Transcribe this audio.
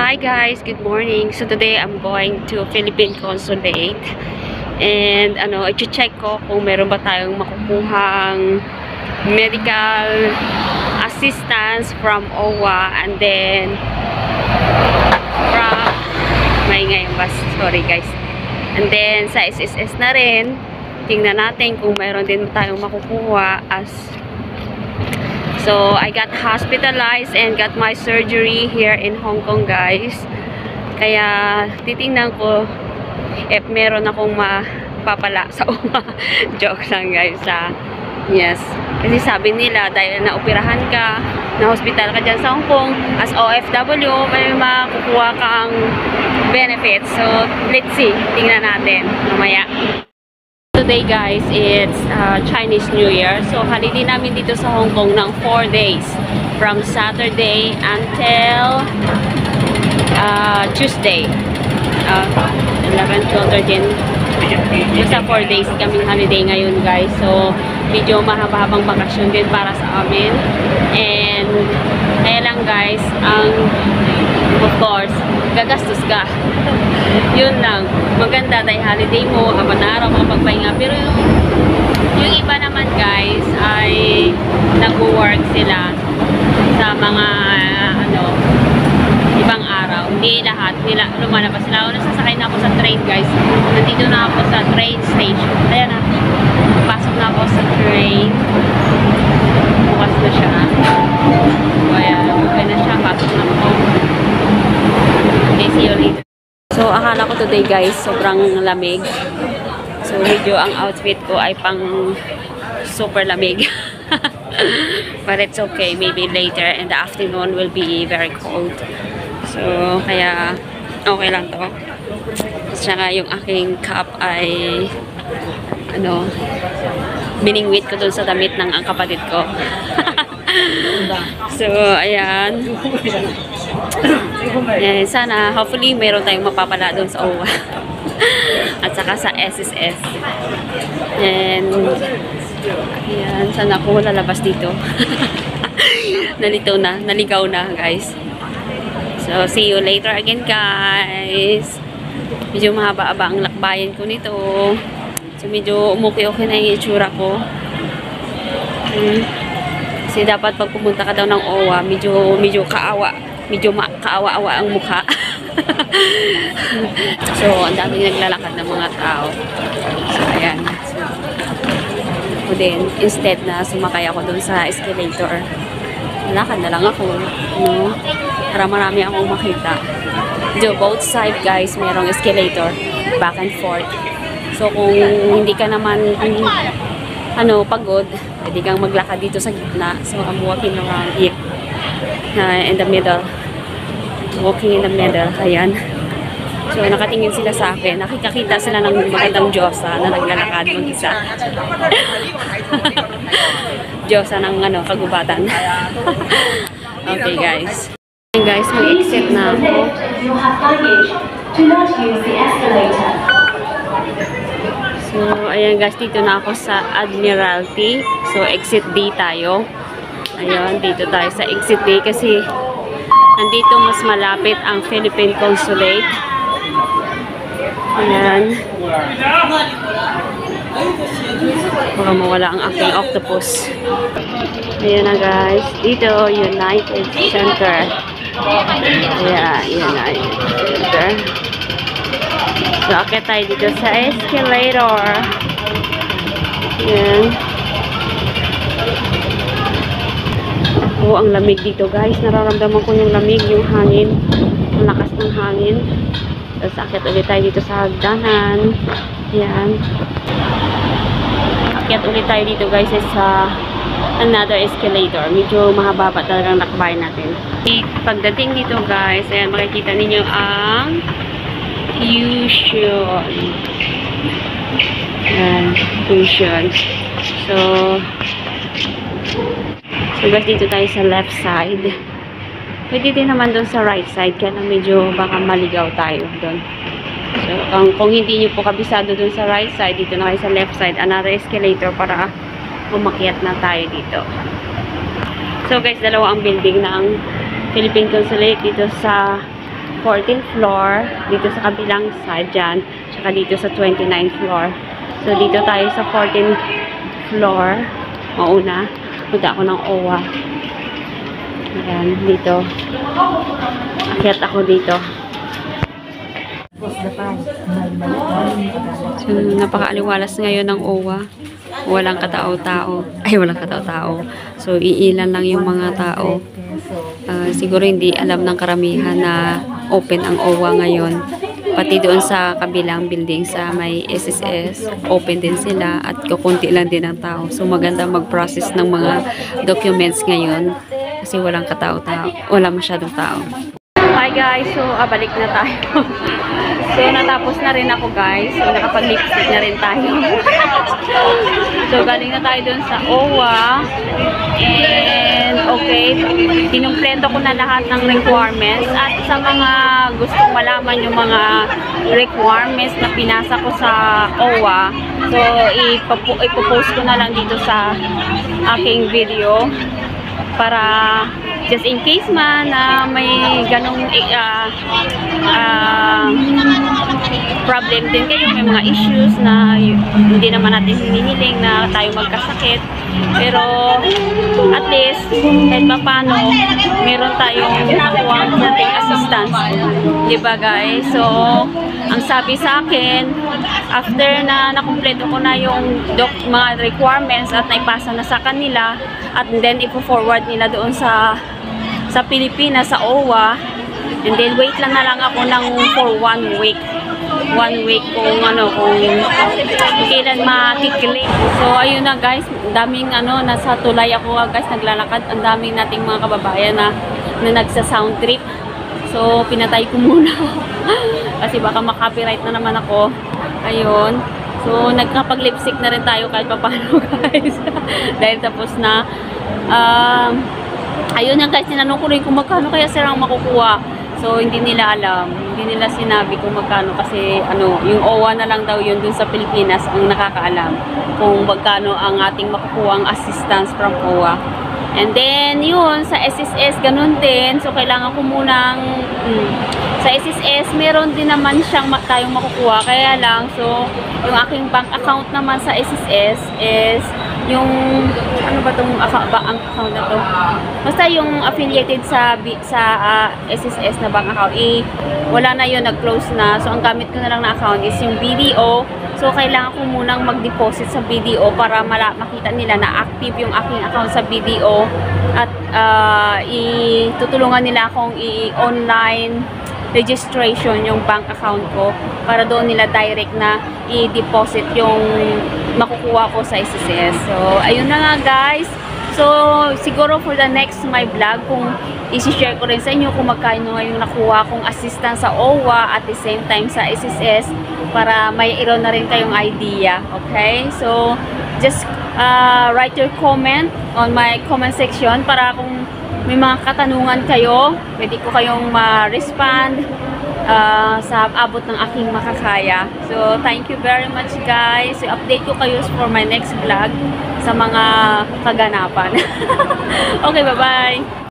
Hi guys, good morning. So today I'm going to Philippine Consulate and i-check ko kung meron ba tayong makukuhang medical assistance from OWA and then from sorry guys. And then sa SSS na rin, tingnan natin kung meron din tayong makukuha as so, I got hospitalized and got my surgery here in Hong Kong, guys. Kaya, titingnan ko if meron akong mapapala sa uma. Joke lang, guys. Yes. Kasi sabi nila, dahil naoperahan ka, na-hospital ka dyan sa Hong Kong, as OFW, may makukuha kang benefits. So, let's see. Tingnan natin. Mamaya. Today guys, it's Chinese New Year. So, holiday namin dito sa Hong Kong ng 4 days. From Saturday until Tuesday. 11, 12, 13. Basta 4 days kaming holiday ngayon guys. So, medyo mahaba-habang bakasyon din para sa amin. And, kaya lang guys, of course, gagastos ka. Yun lang. Maganda dahil holiday mo, habang na araw makapagpahinga. Pero yung iba naman guys ay nag-work sila sa mga ibang araw. Hindi lahat. Lumalabas sila. Nasasakay na ako sa train guys. Nandito na ako sa train station. Ayan na. Pasok na ako sa train. Bukas na siya. Ayan. Okay na siya. Pasok na ako. Okay, see you later. So, akala ko today guys, sobrang lamig. So, medyo ang outfit ko ay pang super lamig. But it's okay. Maybe later in the afternoon will be very cold. So, kaya okay lang to. Saka yung aking cap ay biningwit ko dun sa damit ng ang kapatid ko. So, ayan. Sana, hopefully, meron tayong mapapala doon sa OWA. At saka sa SSS. And, ayan, sana ako lalabas dito. Naligaw na, guys. So, see you later again, guys. Medyo mahaba-aba ang lakbayan ko nito. So, medyo umuki-okay na yung itsura ko. Kasi dapat pag pumunta ka daw ng OWA, medyo kaawa. Medyo kaawa-awa ang mukha. So, ang daming naglalakad ng mga tao. So, ayan. So, ako din, instead na sumakay ako dun sa escalator, lalakad na lang ako. Para marami akong makita. So, both side guys, merong escalator. Back and forth. So, kung hindi ka naman pagod, pwede kang maglakad dito sa gitna. So, I'm walking around here. In the middle. Walking in the middle. Ayan. So, nakatingin sila sa akin. Nakikita sila ng magandang Diyosa na naglalakad mag-isa. Diyosa ng kagubatan. Okay, guys. Okay, guys, mag-exit na ako. So, ayan guys, dito na ako sa Admiralty. So, exit D tayo. Ayun, dito tayo sa exit D kasi andito mas malapit ang Philippine Consulate. Ayan. Baka mawala ang aking octopus. Ayan na guys. Dito, United Center. Ayan, United Center. So, akit tayo dito sa escalator. Ayan. Oh, ang lamig dito guys. Nararamdaman ko yung lamig, yung hangin. Ang lakas ng hangin. Tapos akit ulit tayo dito sa hagdanan. Ayan. Akit ulit tayo dito guys sa another escalator. Medyo mahaba talagang lakbayan natin. Pagdating dito guys, ayan, makikita ninyo ang Fusion. Ayan, Fusion. So guys, dito tayo sa left side. Pwede din naman doon sa right side. Kaya na medyo baka maligaw tayo doon. So, kung hindi nyo po kabisado doon sa right side, dito na kayo sa left side. Another escalator para umakyat na tayo dito. So guys, dalawa ang building ng Philippine Consulate dito sa 14th floor, dito sa kabilang side dyan, tsaka dito sa 29th floor. So, dito tayo sa 14th floor. Mauna, punta ako ng OWA. Ayan, dito. Akyat ako dito. So, napakaaliwalas ngayon ng OWA. Walang katao-tao. Ay, walang katao-tao. So, iilan lang yung mga tao. Siguro hindi alam ng karamihan na open ang OWA ngayon. Pati doon sa kabilang building sa may SSS, open din sila at kukunti lang din ang tao. So maganda mag-process ng mga documents ngayon kasi walang katao-tao, wala masyadong tao. Hi guys, so balik na tayo. So natapos na rin ako guys. So nakapag-lipstick na rin tayo. So galing na tayo doon sa OWA. And okay, tinumpleto ko na lahat ng requirements. At sa mga gustong malaman yung mga requirements na pinasa ko sa OWA, so ipopost ko na lang dito sa aking video para just in case man na may ganong problem din kayo, may mga issues na hindi naman natin hinihiling na tayo magkasakit, pero at least kahit pa paano meron tayong nakuha nating assistance, diba guys? So ang sabi sa akin, after na nakumpleto ko na yung mga requirements at naipasa na sa kanila, at then ipo-forward nila doon sa Pilipinas, sa OWA, and then wait lang na lang ako for 1 week. 1 week kung kailan makikilig. So ayun na guys, daming nasa tulay ako guys, naglalakad. Ang daming nating mga kababayan na nagsa-sound trip. So pinatay ko muna kasi baka makapiright na naman ako. Ayun. So nagkapag-lipstick na rin tayo kahit paano guys. Dahil tapos na. Ayun na guys, tinanong ko rin kung magkano kaya sila ang makukuha. So hindi nila alam, hindi nila sinabi kung magkano kasi yung OWA na lang daw yun dun sa Pilipinas ang nakakaalam kung magkano ang ating makukuha ang assistance from OWA. And then yun, sa SSS ganun din. So kailangan ko munang sa SSS meron din naman siyang tayong makukuha, kaya lang so yung aking bank account naman sa SSS is yung ba tong ang account na to, basta yung affiliated sa SSS na bank account, wala na yun, nag-close na. So ang gamit ko na lang na account is yung BDO. So kailangan ko munang mag-deposit sa BDO para makita nila na active yung aking account sa BDO, at tutulungan nila akong i-online registration yung bank account ko para doon nila direct na i-deposit yung makukuha ko sa SSS. So ayun na nga guys. So siguro for the next my vlog, kung i-share ko rin sa inyo kung magkano yung nakuha kong assistance sa OWA at the same time sa SSS, para may iro na rin kayong idea. Okay, so just write your comment on my comment section para kung may mga katanungan kayo, pwede ko kayong ma-respond sa abot ng aking makakaya. So, thank you very much guys. So, update ko kayo for my next vlog sa mga kaganapan. Okay, bye-bye!